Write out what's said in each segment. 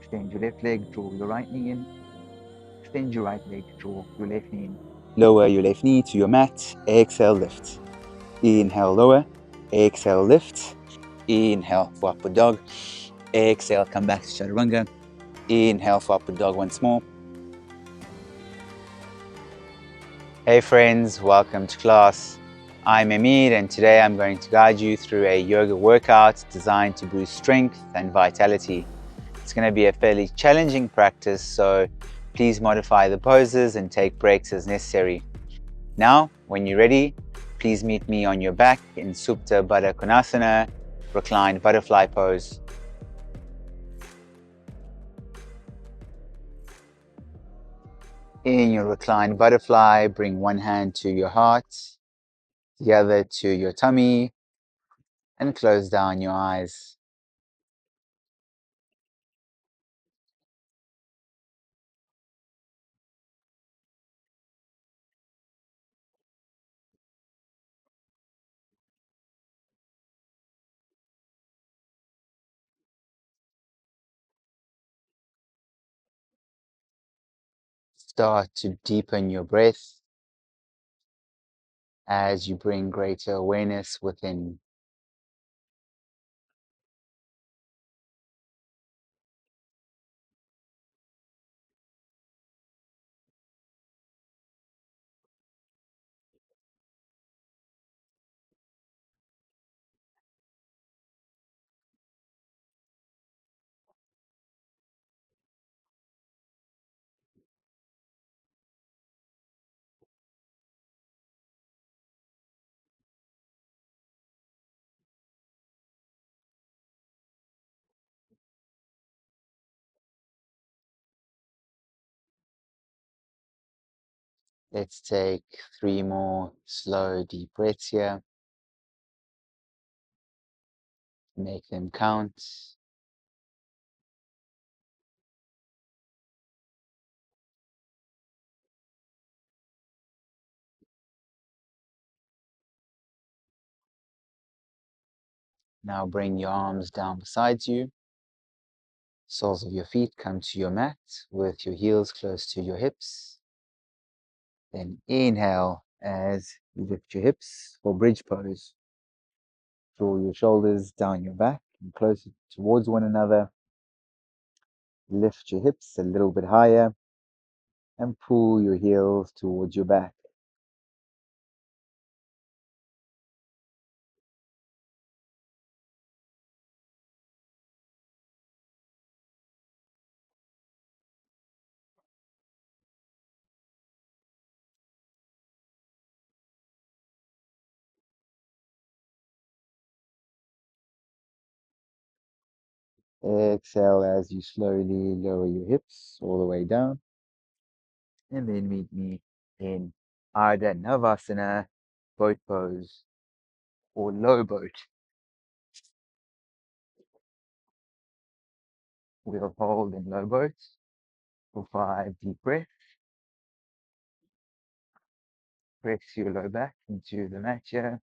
Extend your left leg, draw your right knee in. Extend your right leg, draw your left knee in. Lower your left knee to your mat. Exhale, lift. Inhale, lower. Exhale, lift. Inhale for upward dog. Exhale, come back to chaturanga. Inhale for upward dog once more. Hey friends, welcome to class. I'm Emir and today I'm going to guide you through a yoga workout designed to boost strength and vitality. It's going to be a fairly challenging practice, so please modify the poses and take breaks as necessary. Now, when you're ready, please meet me on your back in Supta Baddha Konasana, reclined butterfly pose. In your reclined butterfly, bring one hand to your heart, the other to your tummy, and close down your eyes. Start to deepen your breath as you bring greater awareness within. Let's take 3 more slow, deep breaths here. Make them count. Now bring your arms down beside you. Soles of your feet come to your mat with your heels close to your hips. Then inhale as you lift your hips for bridge pose. Draw your shoulders down your back and closer towards one another. Lift your hips a little bit higher and pull your heels towards your back. Exhale as you slowly lower your hips all the way down. And then meet me in Ardha Navasana, boat pose, or low boat. We'll hold in low boat for 5 deep breaths. Press your low back into the mat here.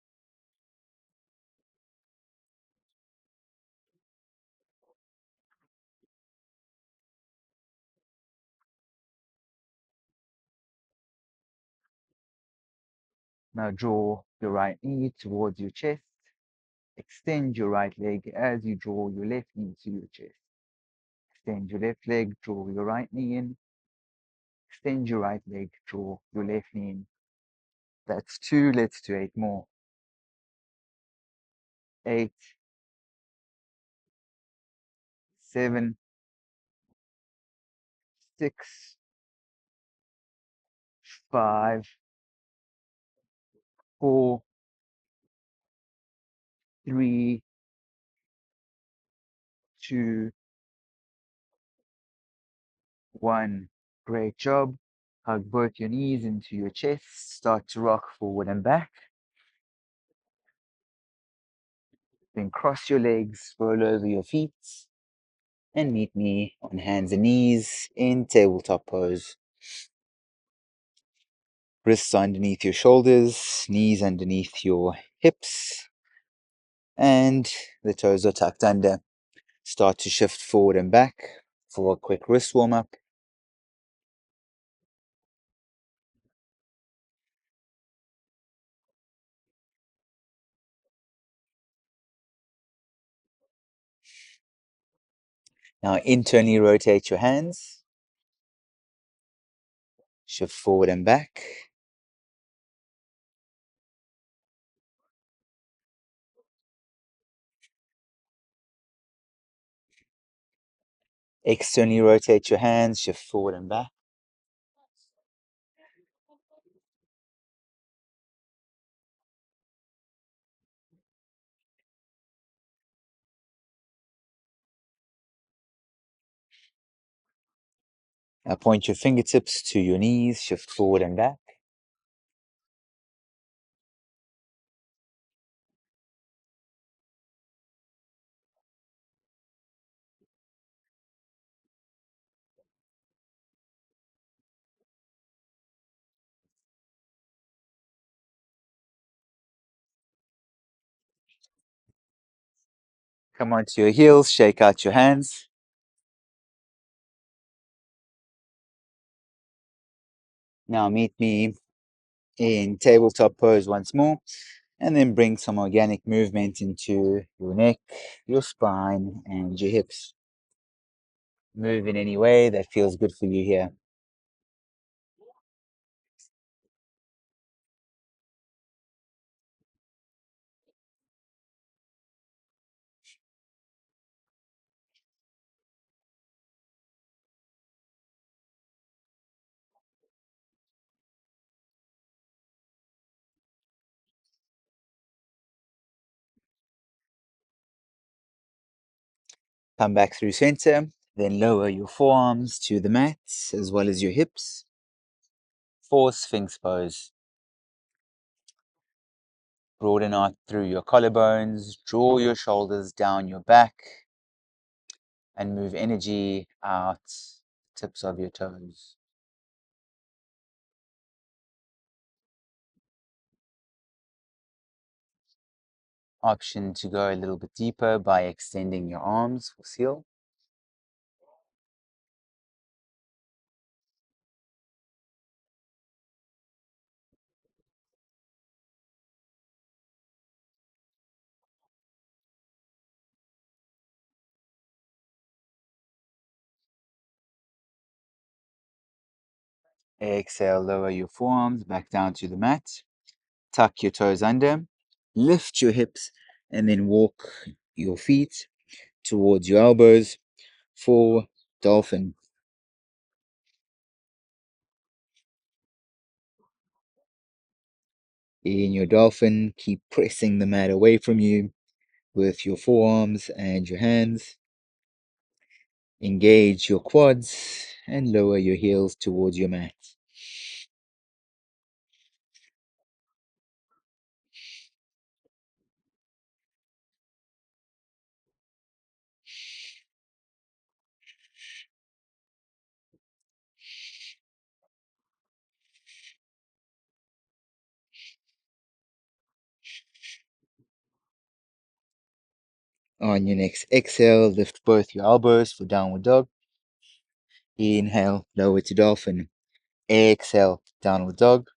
Now draw your right knee towards your chest. Extend your right leg as you draw your left knee to your chest. Extend your left leg, draw your right knee in. Extend your right leg, draw your left knee in. That's 2, let's do 8 more. 8, 7, 6, 5, 4, 3, 2, 1. Great job. Hug both your knees into your chest. Start to rock forward and back. Then cross your legs, roll over your feet, and meet me on hands and knees in tabletop pose. Wrists underneath your shoulders, knees underneath your hips, and the toes are tucked under. Start to shift forward and back. for a quick wrist warm up. Now internally rotate your hands, shift forward and back. Externally rotate your hands, shift forward and back. Now point your fingertips to your knees, shift forward and back. Come onto your heels, shake out your hands. Now meet me in tabletop pose once more, and then bring some organic movement into your neck, your spine, and your hips. Move in any way that feels good for you here. Come back through center, then lower your forearms to the mat as well as your hips for Sphinx pose. Broaden out through your collarbones, draw your shoulders down your back, and move energy out the tips of your toes. Option to go a little bit deeper by extending your arms for seal. Exhale, lower your forearms back down to the mat. Tuck your toes under, lift your hips, and then walk your feet towards your elbows for dolphin. In your dolphin, keep pressing the mat away from you with your forearms and your hands. Engage your quads and lower your heels towards your mat. On your next exhale, lift both your elbows for downward dog. Inhale, lower to dolphin. Exhale, downward dog.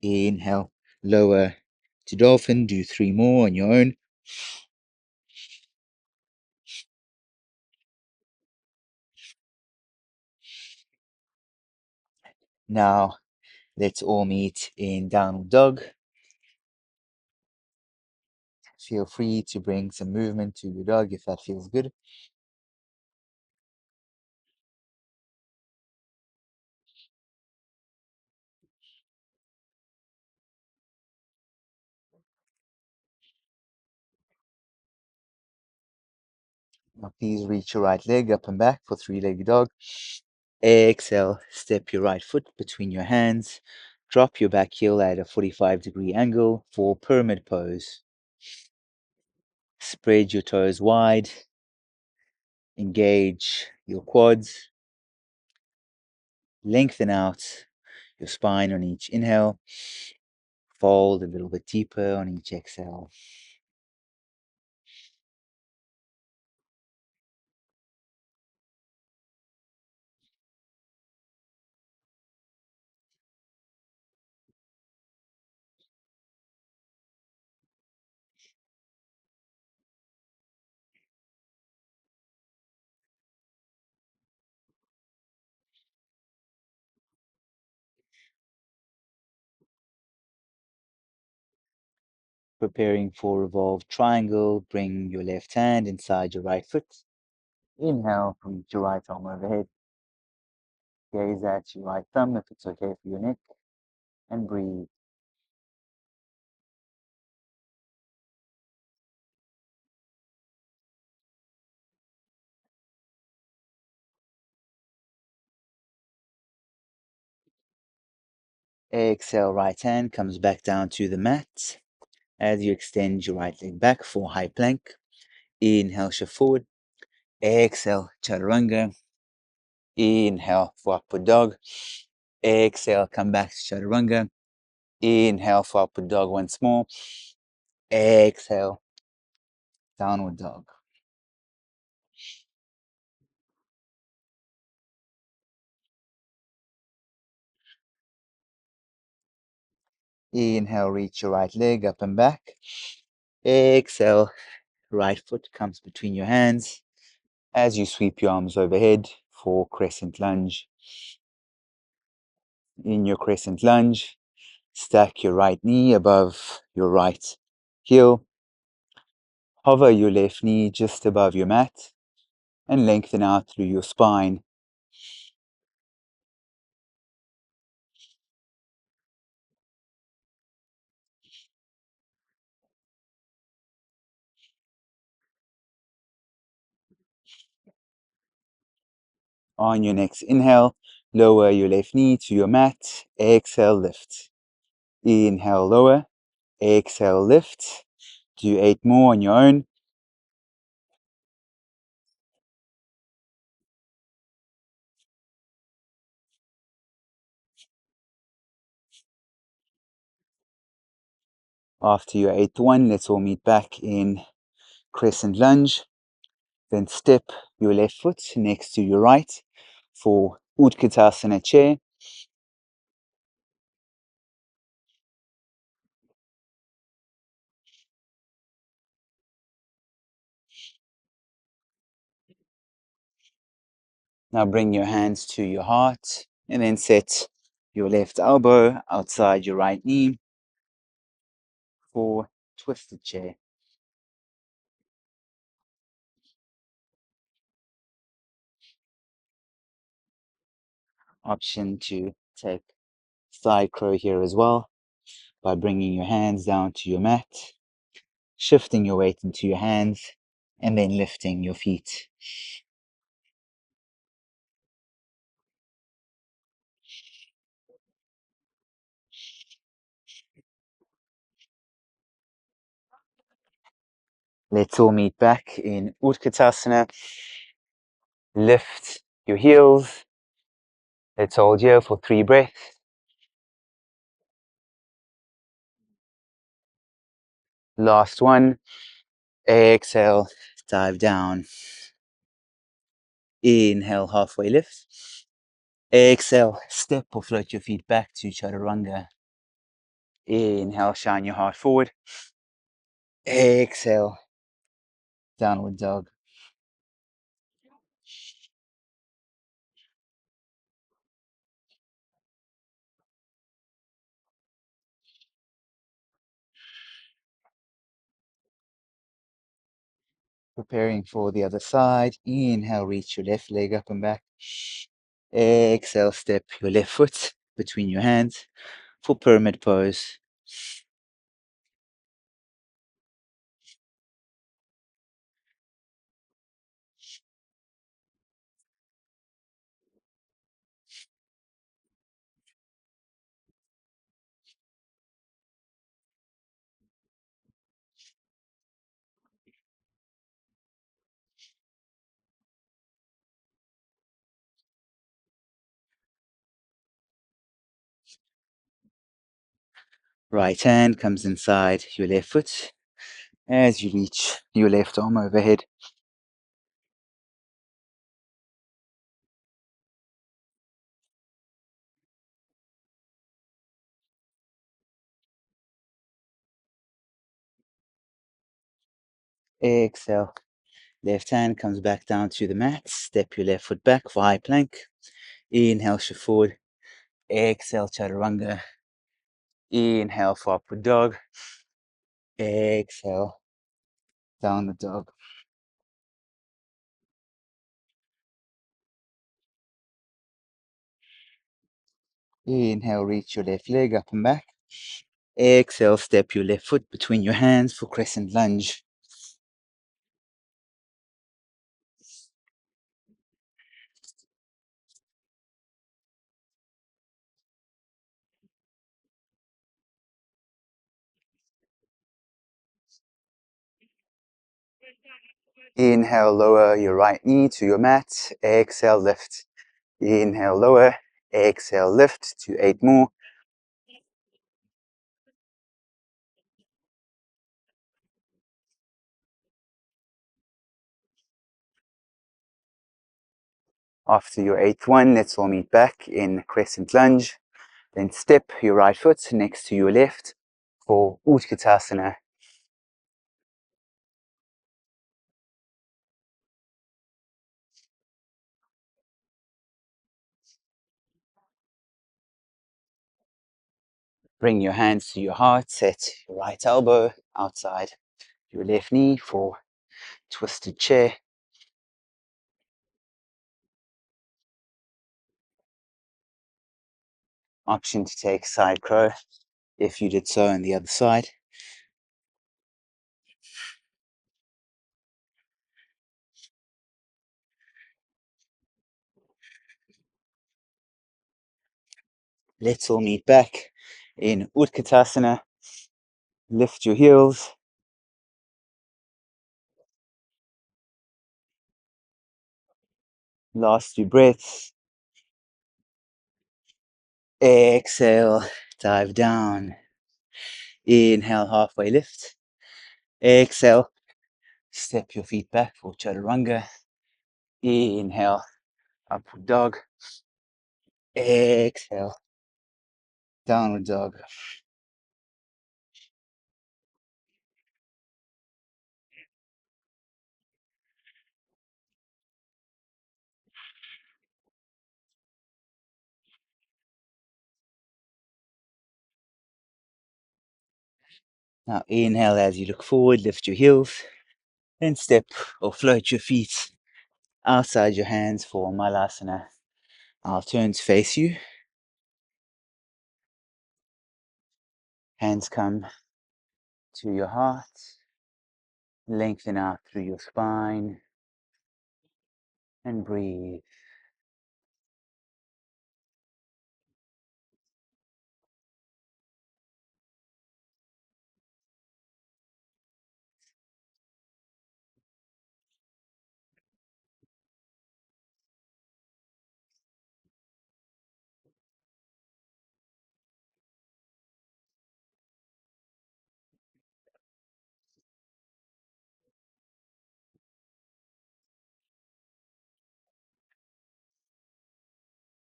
Inhale, lower to dolphin. Do 3 more on your own. Now, let's all meet in downward dog. Feel free to bring some movement to your dog if that feels good. Now, please reach your right leg up and back for 3-legged dog. Exhale, step your right foot between your hands. Drop your back heel at a 45-degree angle for pyramid pose. Spread your toes wide. Engage your quads. Lengthen out your spine on each inhale. Fold a little bit deeper on each exhale. Preparing for revolved triangle, bring your left hand inside your right foot. Inhale, reach your right arm overhead. Gaze at your right thumb if it's okay for your neck, and breathe. Exhale, right hand comes back down to the mat. As you extend your right leg back for high plank. Inhale, shift forward. Exhale, chaturanga. Inhale for upward dog. Exhale, come back to chaturanga. Inhale for upward dog once more. Exhale, downward dog. Inhale, reach your right leg up and back. Exhale, right foot comes between your hands as you sweep your arms overhead for crescent lunge. In your crescent lunge, stack your right knee above your right heel. Hover your left knee just above your mat and lengthen out through your spine. On your next inhale, lower your left knee to your mat. Exhale, lift. Inhale, lower. Exhale, lift. Do 8 more on your own. After your 8th one, let's all meet back in crescent lunge. Then step your left foot next to your right for Utkatasana chair. Now bring your hands to your heart and then set your left elbow outside your right knee for twisted chair. Option to take side crow here as well by bringing your hands down to your mat, shifting your weight into your hands, and then lifting your feet. Let's all meet back in Utkatasana. Lift your heels. Let's hold here for 3 breaths. Last one. Exhale, dive down. Inhale, halfway lift. Exhale, step or float your feet back to chaturanga. Inhale, shine your heart forward. Exhale, downward dog. Preparing for the other side. Inhale, reach your left leg up and back. Exhale, step your left foot between your hands for pyramid pose. Right hand comes inside your left foot as you reach your left arm overhead. Exhale. Left hand comes back down to the mat. Step your left foot back for high plank. Inhale, shift forward. Exhale, chaturanga. Inhale for upward dog. Exhale, downward dog. Inhale, reach your left leg up and back. Exhale, step your left foot between your hands for crescent lunge. Inhale, lower your right knee to your mat. Exhale, lift. Inhale, lower. Exhale, lift to 8 more. After your 8th one, let's all meet back in crescent lunge. Then step your right foot next to your left for Utkatasana. Bring your hands to your heart, set your right elbow outside your left knee for twisted chair. Option to take side crow if you did so on the other side. Let's all meet back in Utkatasana. Lift your heels. Last few breaths. Exhale, dive down. Inhale, halfway lift. Exhale, step your feet back for chaturanga. Inhale, upward dog. Exhale, downward dog. Now inhale as you look forward, lift your heels. Then step or float your feet outside your hands for Malasana. I'll turn to face you. Hands come to your heart. Lengthen out through your spine. And breathe.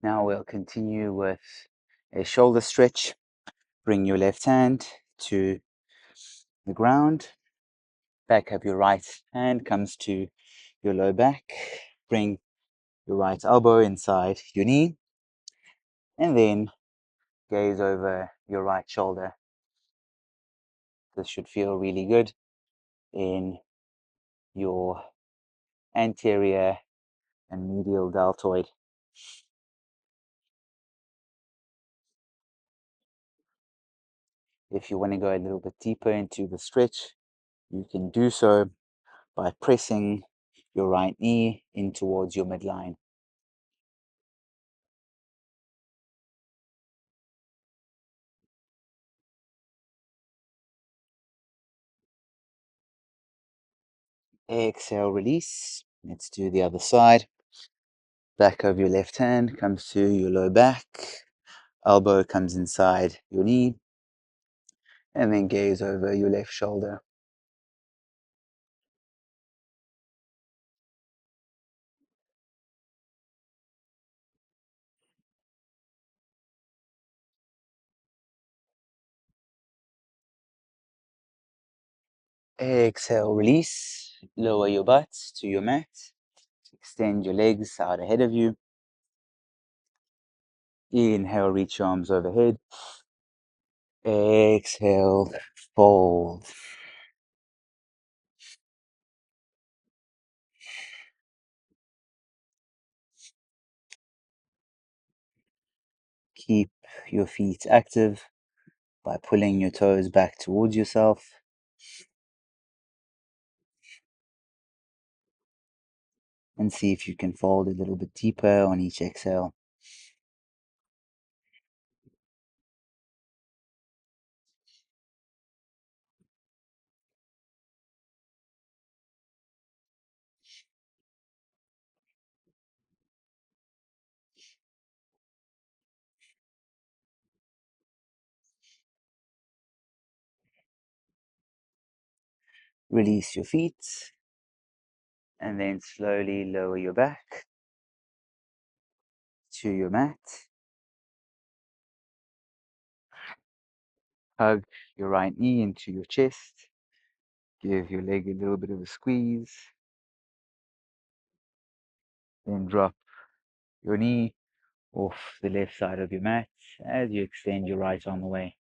Now we'll continue with a shoulder stretch. Bring your left hand to the ground. Back of your right hand comes to your low back. Bring your right elbow inside your knee. And then gaze over your right shoulder. This should feel really good in your anterior and medial deltoid. If you want to go a little bit deeper into the stretch, you can do so by pressing your right knee in towards your midline. Exhale, release. Let's do the other side. Back of your left hand comes to your low back. Elbow comes inside your knee. And then gaze over your left shoulder. Exhale, release. Lower your butt to your mat. Extend your legs out ahead of you. Inhale, reach your arms overhead. Exhale, fold. Keep your feet active by pulling your toes back towards yourself. And see if you can fold a little bit deeper on each exhale. Release your feet and then slowly lower your back to your mat. Hug your right knee into your chest. Give your leg a little bit of a squeeze. Then drop your knee off the left side of your mat as you extend your right arm away.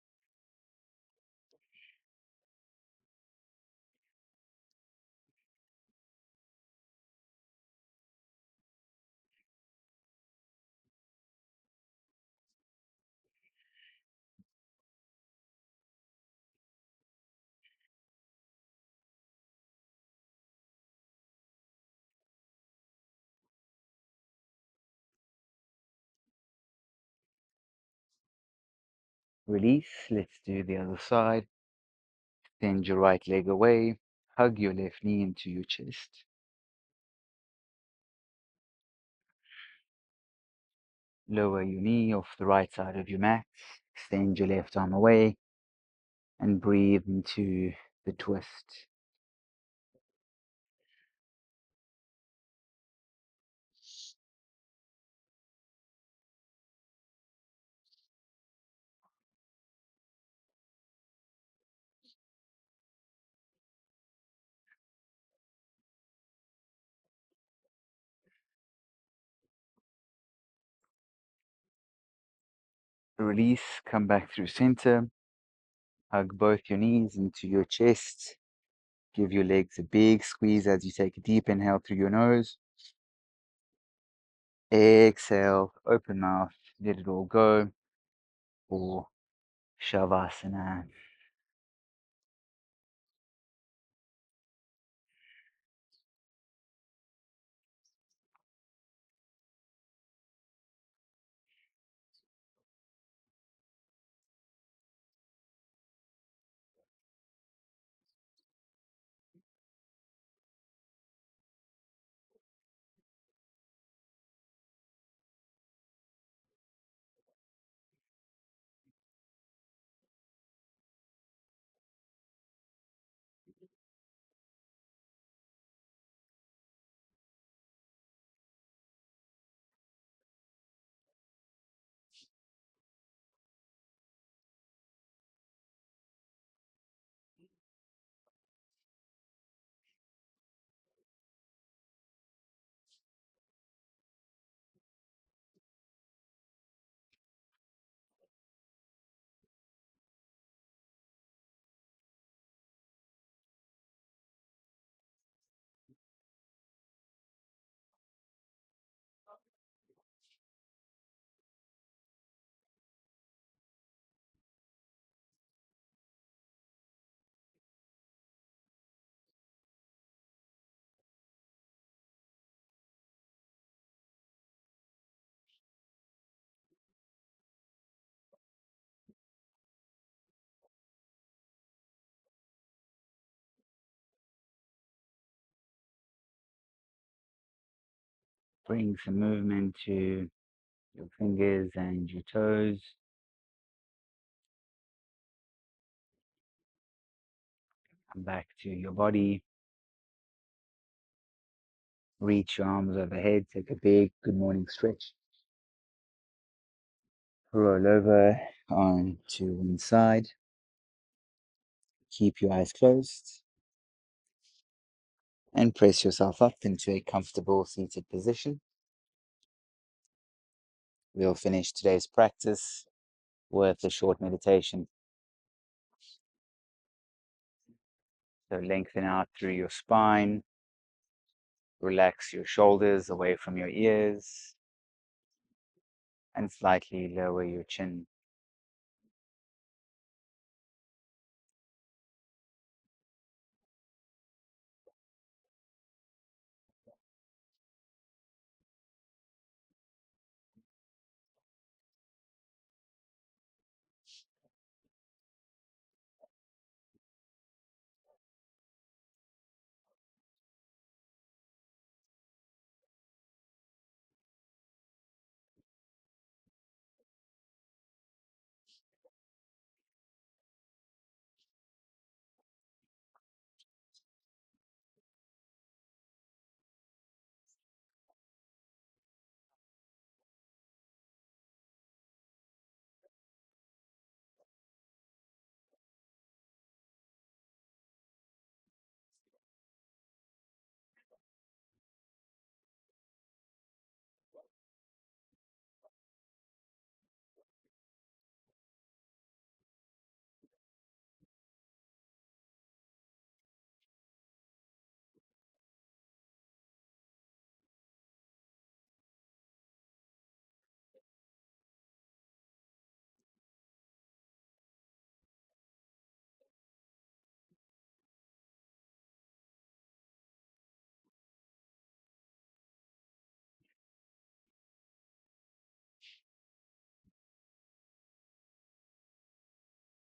Release. Let's do the other side. Extend your right leg away. Hug your left knee into your chest. Lower your knee off the right side of your mat. Extend your left arm away and breathe into the twist. Release. Come back through center. Hug both your knees into your chest. Give your legs a big squeeze as you take a deep inhale through your nose. Exhale, open mouth, let it all go for Savasana. Bring some movement to your fingers and your toes. Come back to your body. Reach your arms overhead. Take a big good morning stretch. Roll over onto one side. Keep your eyes closed. And press yourself up into a comfortable seated position. We'll finish today's practice with a short meditation. So lengthen out through your spine. Relax your shoulders away from your ears. and slightly lower your chin.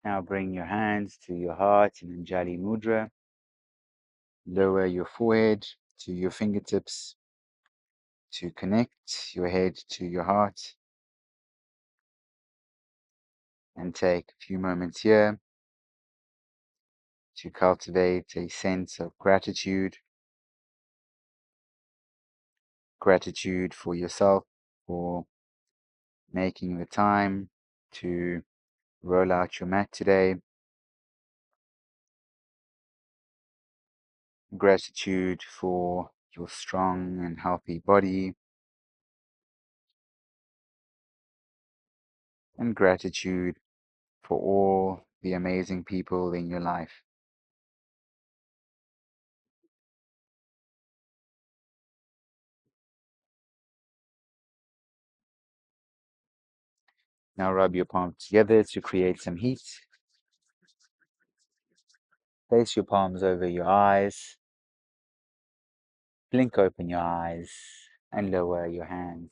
Now bring your hands to your heart in Anjali Mudra. Lower your forehead to your fingertips to connect your head to your heart. And take a few moments here to cultivate a sense of gratitude. Gratitude for yourself for making the time to roll out your mat today. Gratitude for your strong and healthy body. And gratitude for all the amazing people in your life. Now rub your palms together to create some heat. Place your palms over your eyes. Blink open your eyes and lower your hands.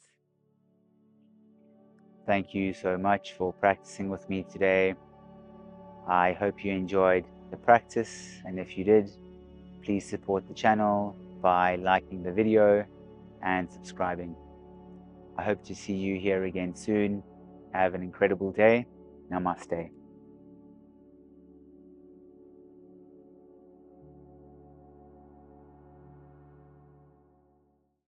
Thank you so much for practicing with me today. I hope you enjoyed the practice, and if you did, please support the channel by liking the video and subscribing. I hope to see you here again soon. Have an incredible day. Namaste.